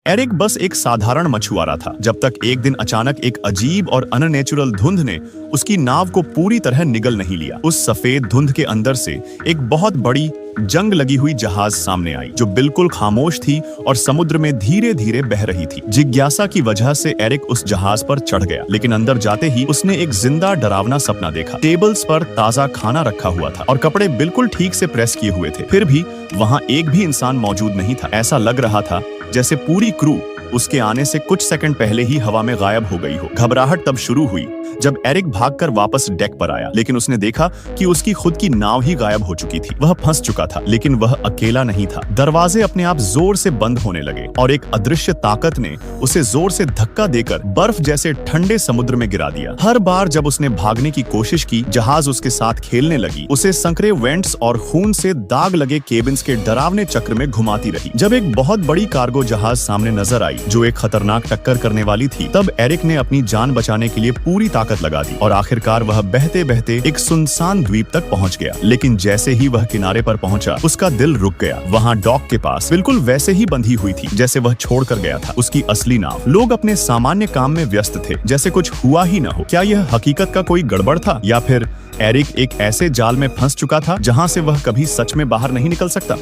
Eric बस एक साधारण मछुआरा था, जब तक एक दिन अचानक एक अजीब और अननेचुरल धुंध ने उसकी नाव को पूरी तरह निगल नहीं लिया। उस सफेद धुंध के अंदर से एक बहुत बड़ी जंग लगी हुई जहाज सामने आई, जो बिल्कुल खामोश थी और समुद्र में धीरे धीरे बह रही थी। जिज्ञासा की वजह से एरिक उस जहाज पर चढ़ गया, लेकिन अंदर जाते ही उसने एक जिंदा डरावना सपना देखा। टेबल्स पर ताजा खाना रखा हुआ था और कपड़े बिल्कुल ठीक से प्रेस किए हुए थे। फिर भी वहां एक भी इंसान मौजूद नहीं था। ऐसा लग रहा था जैसे पूरी क्रू उसके आने से कुछ सेकंड पहले ही हवा में गायब हो गई हो। घबराहट तब शुरू हुई जब एरिक भागकर वापस डेक पर आया, लेकिन उसने देखा कि उसकी खुद की नाव ही गायब हो चुकी थी। वह फंस चुका था, लेकिन वह अकेला नहीं था। दरवाजे अपने आप जोर से बंद होने लगे और एक अदृश्य ताकत ने उसे जोर से धक्का देकर बर्फ जैसे ठंडे समुद्र में गिरा दिया। हर बार जब उसने भागने की कोशिश की, जहाज उसके साथ खेलने लगी, उसे संकरे वेंट्स और खून से दाग लगे केबिन्स के डरावने चक्र में घुमाती रही। जब एक बहुत बड़ी कार्गो जहाज सामने नजर आई जो एक खतरनाक टक्कर करने वाली थी, तब एरिक ने अपनी जान बचाने के लिए पूरी ताकत लगा दी और आखिरकार वह बहते बहते एक सुनसान द्वीप तक पहुंच गया। लेकिन जैसे ही वह किनारे पर पहुंचा, उसका दिल रुक गया। वहां डॉक के पास बिल्कुल वैसे ही बंधी हुई थी जैसे वह छोड़कर गया था, उसकी असली नाव। लोग अपने सामान्य काम में व्यस्त थे, जैसे कुछ हुआ ही न हो। क्या यह हकीकत का कोई गड़बड़ था, या फिर एरिक एक ऐसे जाल में फंस चुका था जहां से वह कभी सच में बाहर नहीं निकल सकता?